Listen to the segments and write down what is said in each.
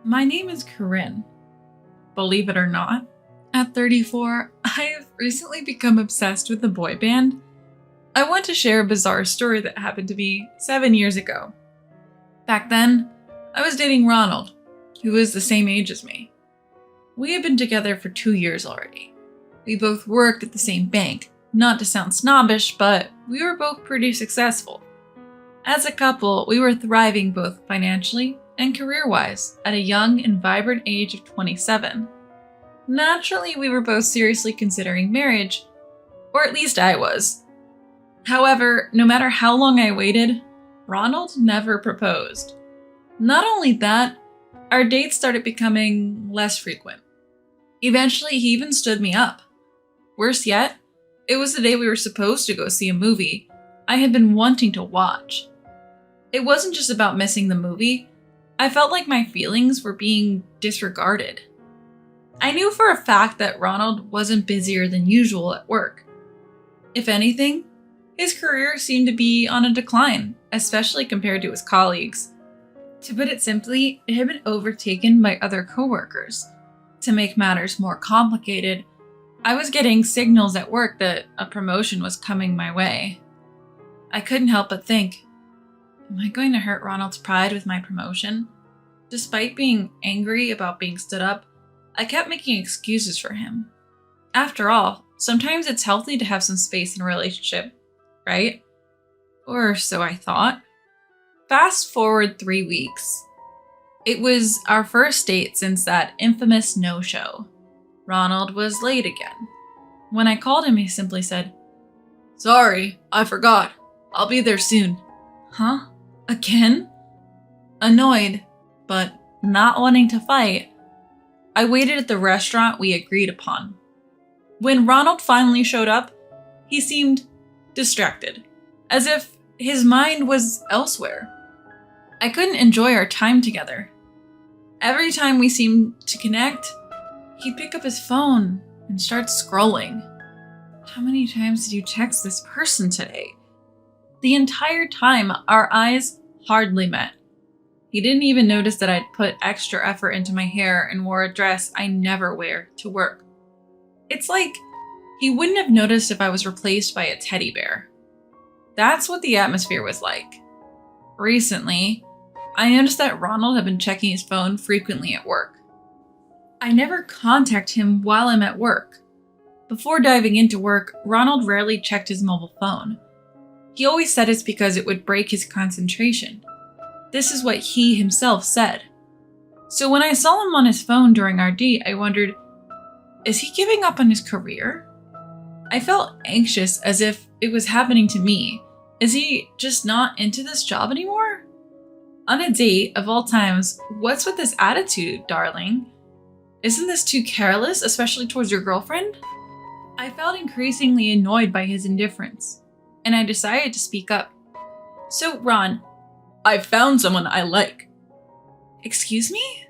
My name is Corinne. Believe it or not, at 34, I've recently become obsessed with a boy band. I want to share a bizarre story that happened to me 7 years ago. Back then, I was dating Ronald, who was the same age as me. We had been together for 2 years already. We both worked at the same bank, not to sound snobbish, but we were both pretty successful. As a couple, we were thriving both financially and career-wise at a young and vibrant age of 27. Naturally, we were both seriously considering marriage, or at least I was. However, no matter how long I waited, Ronald never proposed. Not only that, our dates started becoming less frequent. Eventually, he even stood me up. Worse yet, it was the day we were supposed to go see a movie I had been wanting to watch. It wasn't just about missing the movie. I felt like my feelings were being disregarded. I knew for a fact that Ronald wasn't busier than usual at work. If anything, his career seemed to be on a decline, especially compared to his colleagues. To put it simply, it had been overtaken by other coworkers. To make matters more complicated, I was getting signals at work that a promotion was coming my way. I couldn't help but think, am I going to hurt Ronald's pride with my promotion? Despite being angry about being stood up, I kept making excuses for him. After all, sometimes it's healthy to have some space in a relationship, right? Or so I thought. Fast forward 3 weeks. It was our first date since that infamous no-show. Ronald was late again. When I called him, he simply said, "Sorry, I forgot. I'll be there soon." Huh? Again? Annoyed, but not wanting to fight, I waited at the restaurant we agreed upon. When Ronald finally showed up, he seemed distracted, as if his mind was elsewhere. I couldn't enjoy our time together. Every time we seemed to connect, he'd pick up his phone and start scrolling. How many times did you text this person today? The entire time, our eyes hardly met. He didn't even notice that I'd put extra effort into my hair and wore a dress I never wear to work. It's like he wouldn't have noticed if I was replaced by a teddy bear. That's what the atmosphere was like. Recently, I noticed that Ronald had been checking his phone frequently at work. I never contact him while I'm at work. Before diving into work, Ronald rarely checked his mobile phone. He always said it's because it would break his concentration. This is what he himself said. So when I saw him on his phone during our date, I wondered, is he giving up on his career? I felt anxious as if it was happening to me. Is he just not into this job anymore? On a date, of all times, what's with this attitude, darling? Isn't this too careless, especially towards your girlfriend? I felt increasingly annoyed by his indifference, and I decided to speak up. So, Ron, I found someone I like. Excuse me?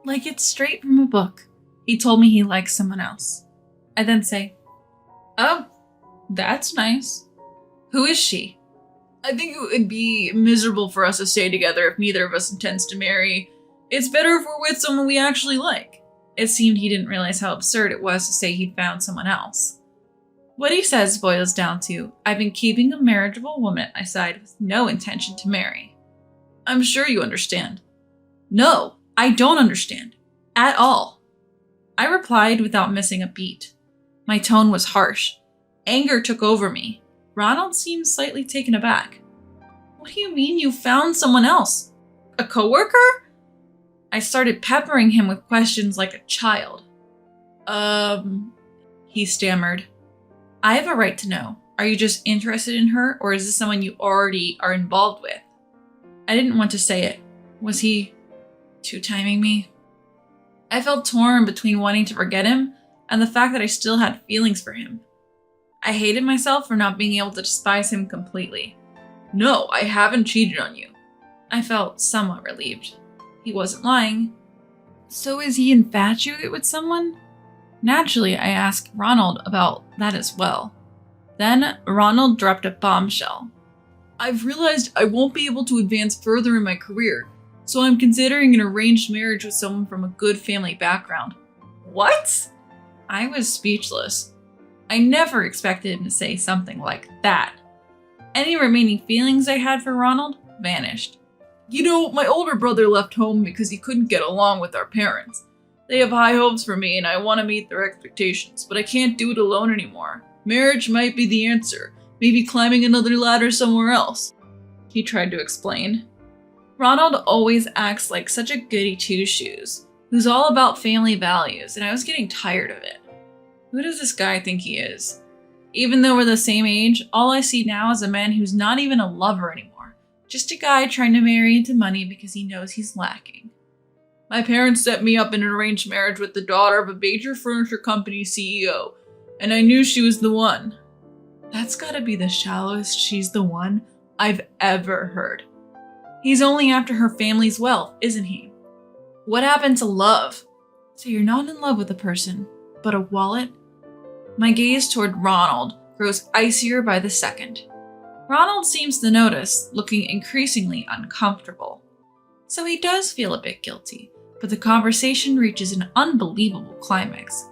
Like it's straight from a book. He told me he likes someone else. I then say, "Oh, that's nice. Who is she?" "I think it would be miserable for us to stay together if neither of us intends to marry. It's better if we're with someone we actually like." It seemed he didn't realize how absurd it was to say he'd found someone else. What he says boils down to, I've been keeping a marriageable woman at my side with no intention to marry. "I'm sure you understand." "No, I don't understand. At all." I replied without missing a beat. My tone was harsh. Anger took over me. Ronald seemed slightly taken aback. "What do you mean you found someone else? A coworker?" I started peppering him with questions like a child. He stammered. "I have a right to know. Are you just interested in her, or is this someone you already are involved with?" I didn't want to say it. Was he two-timing me? I felt torn between wanting to forget him and the fact that I still had feelings for him. I hated myself for not being able to despise him completely. "No, I haven't cheated on you." I felt somewhat relieved. He wasn't lying. So is he infatuated with someone? Naturally, I asked Ronald about that as well. Then Ronald dropped a bombshell. "I've realized I won't be able to advance further in my career. So I'm considering an arranged marriage with someone from a good family background. What? I was speechless. I never expected him to say something like that. Any remaining feelings I had for Ronald vanished. You know, my older brother left home because he couldn't get along with our parents. They have high hopes for me and I want to meet their expectations, but I can't do it alone anymore. Marriage might be the answer. Maybe climbing another ladder somewhere else. He tried to explain. Ronald always acts like such a goody two-shoes, who's all about family values, and I was getting tired of it. Who does this guy think he is? Even though we're the same age, all I see now is a man who's not even a lover anymore. Just a guy trying to marry into money because he knows he's lacking. My parents set me up in an arranged marriage with the daughter of a major furniture company CEO, and I knew she was the one. That's gotta be the shallowest "she's the one" I've ever heard. He's only after her family's wealth, isn't he? What happened to love? So you're not in love with a person, but a wallet? My gaze toward Ronald grows icier by the second. Ronald seems to notice, looking increasingly uncomfortable. So he does feel a bit guilty, but the conversation reaches an unbelievable climax.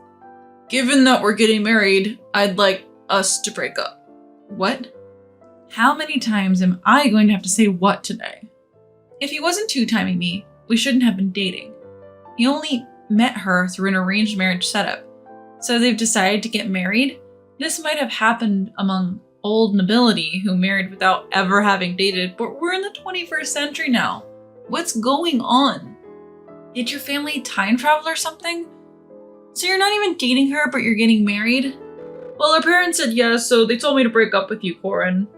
Given that we're getting married, I'd like us to break up. What? How many times am I going to have to say what today? If he wasn't two-timing me, we shouldn't have been dating. He only met her through an arranged marriage setup. So they've decided to get married? This might have happened among old nobility who married without ever having dated, but we're in the 21st century now. What's going on? Did your family time travel or something? So you're not even dating her, but you're getting married? Well, her parents said yes, so they told me to break up with you, Corin.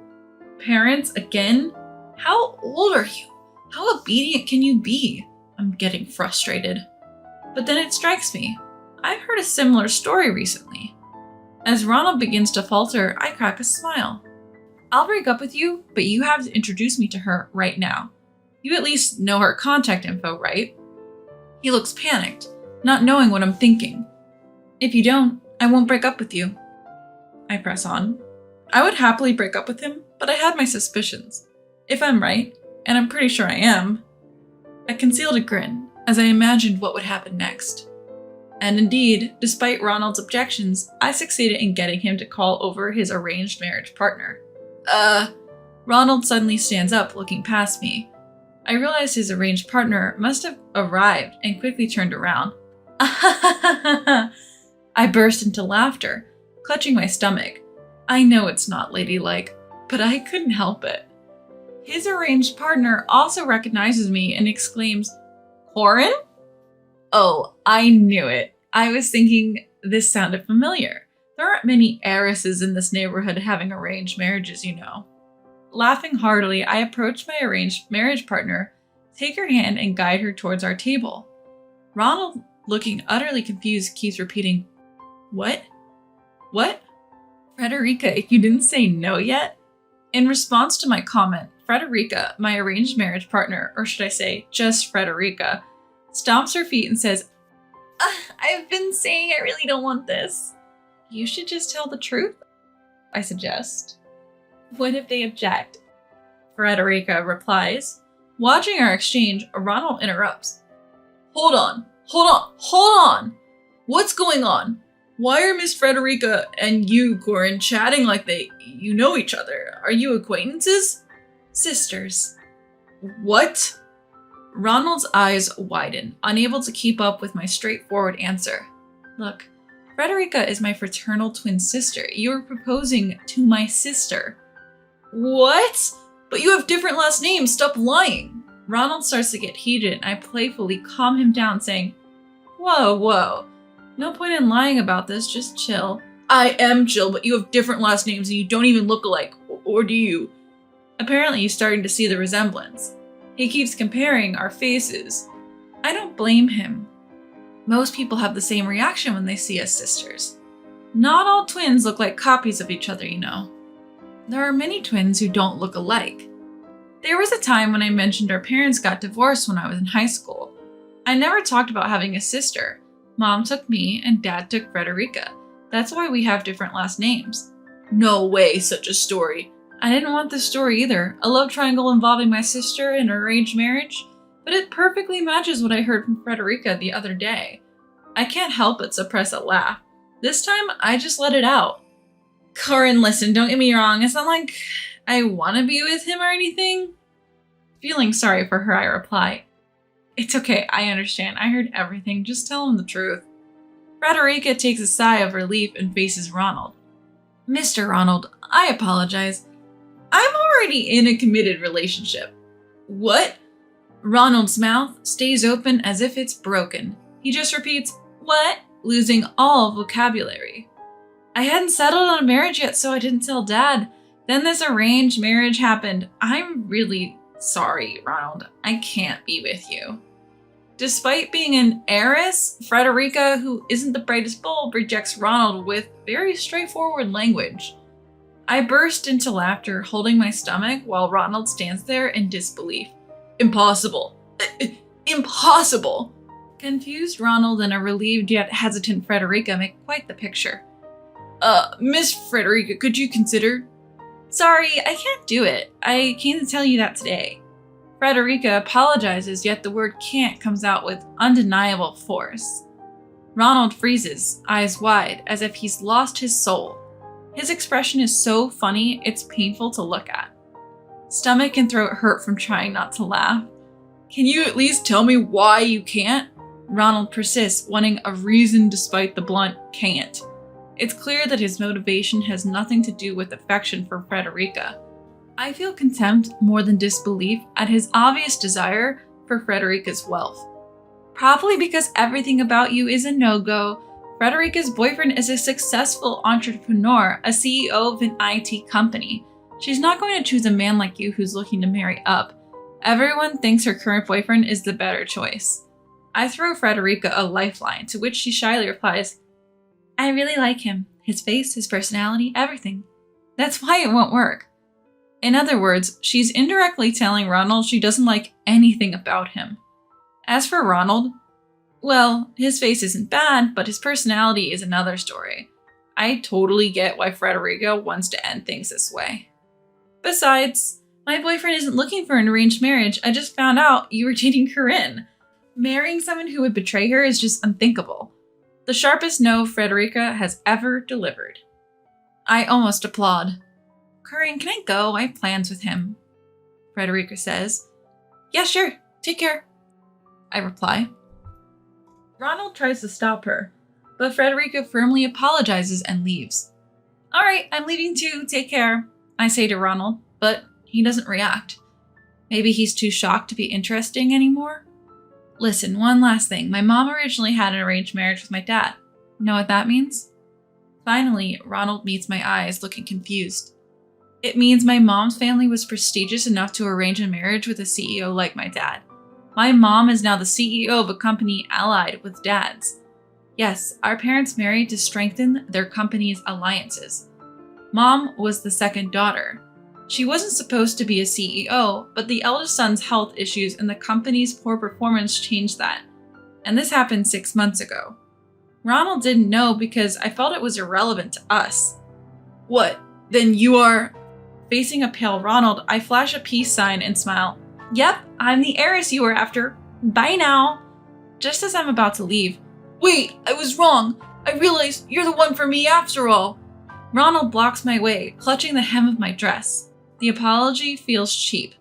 Parents? Again? How old are you? How obedient can you be? I'm getting frustrated. But then it strikes me. I've heard a similar story recently. As Ronald begins to falter, I crack a smile. I'll break up with you, but you have to introduce me to her right now. You at least know her contact info, right? He looks panicked, not knowing what I'm thinking. If you don't, I won't break up with you. I press on. I would happily break up with him, but I had my suspicions. If I'm right, and I'm pretty sure I am, I concealed a grin as I imagined what would happen next. And indeed, despite Ronald's objections, I succeeded in getting him to call over his arranged marriage partner. Ronald suddenly stands up, looking past me. I realized his arranged partner must have arrived and quickly turned around. I burst into laughter, clutching my stomach. I know it's not ladylike, but I couldn't help it. His arranged partner also recognizes me and exclaims, Corin? Oh, I knew it. I was thinking this sounded familiar. There aren't many heiresses in this neighborhood having arranged marriages, you know. Laughing heartily, I approach my arranged marriage partner, take her hand, and guide her towards our table. Ronald, looking utterly confused, keeps repeating, What? What? Frederica, if you didn't say no yet? In response to my comment, Frederica, my arranged marriage partner, or should I say, just Frederica, stomps her feet and says, I've been saying I really don't want this. You should just tell the truth, I suggest. What if they object? Frederica replies. Watching our exchange, Ronald interrupts. Hold on. What's going on? Why are Miss Frederica and you, Corin, chatting like you know each other? Are you acquaintances? Sisters. What? Ronald's eyes widen, unable to keep up with my straightforward answer. Look, Frederica is my fraternal twin sister. You are proposing to my sister. What? But you have different last names. Stop lying. Ronald starts to get heated, and I playfully calm him down, saying, Whoa. No point in lying about this, just chill. I am chill, but you have different last names and you don't even look alike. Or do you? Apparently he's starting to see the resemblance. He keeps comparing our faces. I don't blame him. Most people have the same reaction when they see us sisters. Not all twins look like copies of each other, you know. There are many twins who don't look alike. There was a time when I mentioned our parents got divorced when I was in high school. I never talked about having a sister. Mom took me and Dad took Frederica. That's why we have different last names. No way, such a story. I didn't want this story either. A love triangle involving my sister and an arranged marriage? but it perfectly matches what I heard from Frederica the other day. I can't help but suppress a laugh. This time, I just let it out. Corinne, listen, don't get me wrong. It's not like I want to be with him or anything. Feeling sorry for her, I reply, "It's okay, I understand. I heard everything. Just tell him the truth." Frederica takes a sigh of relief and faces Ronald. "Mr. Ronald, I apologize. I'm already in a committed relationship." "What?" Ronald's mouth stays open as if it's broken. He just repeats, "What?" losing all vocabulary. "I hadn't settled on a marriage yet, so I didn't tell Dad. Then this arranged marriage happened. I'm really sorry, Ronald. I can't be with you." Despite being an heiress, Frederica, who isn't the brightest bulb, rejects Ronald with very straightforward language. I burst into laughter, holding my stomach while Ronald stands there in disbelief. "Impossible. Impossible." Confused Ronald and a relieved yet hesitant Frederica make quite the picture. Miss Frederica, could you consider?" "Sorry, I can't do it. I came to tell you that today." Frederica apologizes, yet the word "can't" comes out with undeniable force. Ronald freezes, eyes wide, as if he's lost his soul. His expression is so funny, it's painful to look at. Stomach and throat hurt from trying not to laugh. "Can you at least tell me why you can't?" Ronald persists, wanting a reason despite the blunt "can't." It's clear that his motivation has nothing to do with affection for Frederica. I feel contempt more than disbelief at his obvious desire for Frederica's wealth. Probably because everything about you is a no-go, Frederica's boyfriend is a successful entrepreneur, a CEO of an IT company. She's not going to choose a man like you who's looking to marry up. Everyone thinks her current boyfriend is the better choice. I throw Frederica a lifeline, to which she shyly replies, "I really like him. His face, his personality, everything. That's why it won't work." In other words, she's indirectly telling Ronald she doesn't like anything about him. As for Ronald, well, his face isn't bad, but his personality is another story. I totally get why Frederica wants to end things this way. Besides, my boyfriend isn't looking for an arranged marriage. I just found out you were dating Corinne. Marrying someone who would betray her is just unthinkable. The sharpest no Frederica has ever delivered. I almost applaud. "Corinne, can I go? I have plans with him," Frederica says. "Yeah, sure. Take care," I reply. Ronald tries to stop her, but Frederica firmly apologizes and leaves. "All right, I'm leaving too. Take care," I say to Ronald, but he doesn't react. Maybe he's too shocked to be interesting anymore? Listen, one last thing. My mom originally had an arranged marriage with my dad. Know what that means? Finally, Ronald meets my eyes, looking confused. It means my mom's family was prestigious enough to arrange a marriage with a CEO like my dad. My mom is now the CEO of a company allied with Dad's. Yes, our parents married to strengthen their company's alliances. Mom was the second daughter. She wasn't supposed to be a CEO, but the eldest son's health issues and the company's poor performance changed that. And this happened 6 months ago. Ronald didn't know because I felt it was irrelevant to us. "What? Then you are..." Facing a pale Ronald, I flash a peace sign and smile. "Yep, I'm the heiress you were after. Bye now." Just as I'm about to leave, "Wait, I was wrong. I realized you're the one for me after all." Ronald blocks my way, clutching the hem of my dress. The apology feels cheap.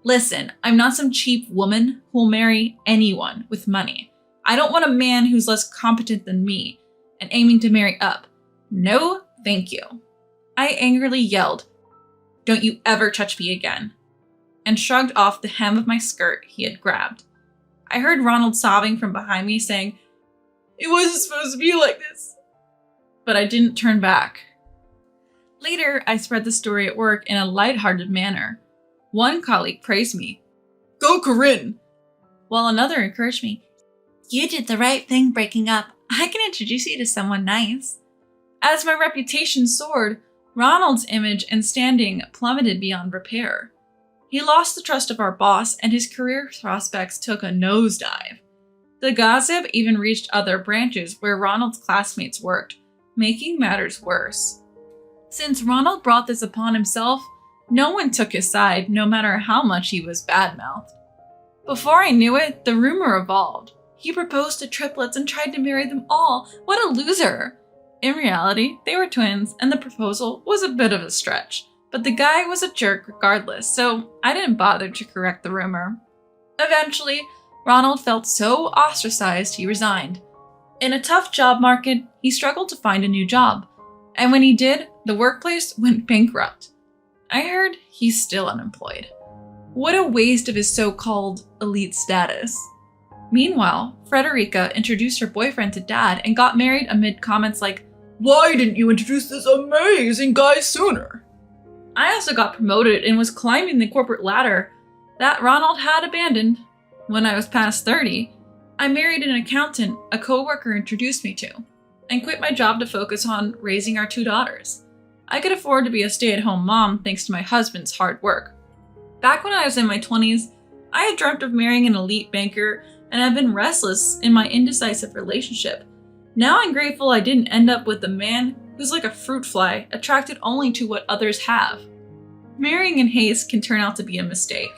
Listen, I'm not some cheap woman who'll marry anyone with money. I don't want a man who's less competent than me and aiming to marry up. No, thank you. I angrily yelled, "Don't you ever touch me again," and shrugged off the hem of my skirt he had grabbed. I heard Ronald sobbing from behind me saying, "It wasn't supposed to be like this," but I didn't turn back. Later, I spread the story at work in a lighthearted manner. One colleague praised me, "Go Corinne," while another encouraged me, "You did the right thing breaking up. I can introduce you to someone nice." As my reputation soared, Ronald's image and standing plummeted beyond repair. He lost the trust of our boss, and his career prospects took a nosedive. The gossip even reached other branches where Ronald's classmates worked, making matters worse. Since Ronald brought this upon himself, no one took his side, no matter how much he was bad-mouthed. Before I knew it, the rumor evolved. He proposed to triplets and tried to marry them all. What a loser! In reality, they were twins, and the proposal was a bit of a stretch. But the guy was a jerk regardless, so I didn't bother to correct the rumor. Eventually, Ronald felt so ostracized he resigned. In a tough job market, he struggled to find a new job. And when he did, the workplace went bankrupt. I heard he's still unemployed. What a waste of his so-called elite status. Meanwhile, Frederica introduced her boyfriend to Dad and got married amid comments like, "Why didn't you introduce this amazing guy sooner?" I also got promoted and was climbing the corporate ladder that Ronald had abandoned. When I was past 30, I married an accountant a coworker introduced me to, and quit my job to focus on raising our 2 daughters. I could afford to be a stay-at-home mom thanks to my husband's hard work. Back when I was in my 20s, I had dreamt of marrying an elite banker, and I've been restless in my indecisive relationship. Now I'm grateful I didn't end up with a man who's like a fruit fly, attracted only to what others have. Marrying in haste can turn out to be a mistake.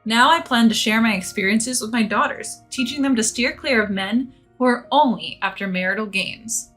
Now I plan to share my experiences with my daughters, teaching them to steer clear of men who are only after marital gains.